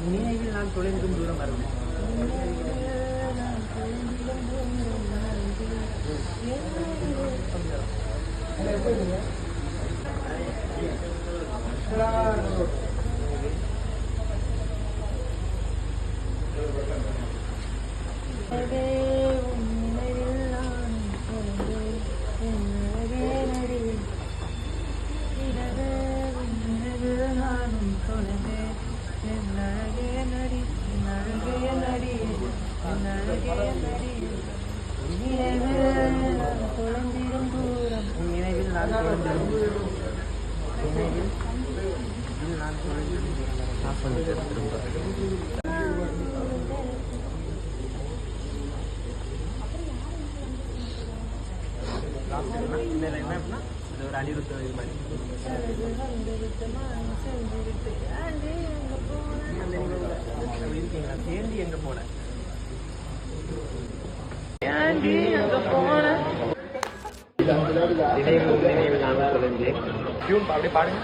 நினைவில் நான் தொலைந்தும் தூரம் வருவேன். நினைவில் நான் ஒரு அனிருத்த இது மாதிரி இருக்கீங்களா? ஏண்டி எங்க போன நினைவில் நான் தொலைந்தேன். அப்படியே பாடுங்க.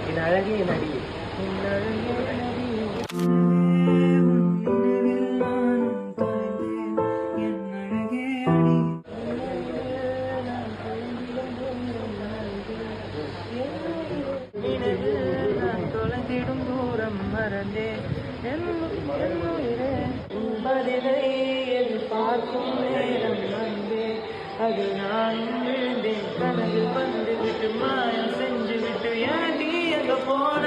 என் அழகே நடிகை தொலைந்திடும் தூரம் மறந்தே பார்க்கும் நேரம் வந்தே அது நான் விழுந்தேன் கனவில் வந்து விட்டு மாயம் செஞ்சு விட்டு ஏண்டி எங்க போன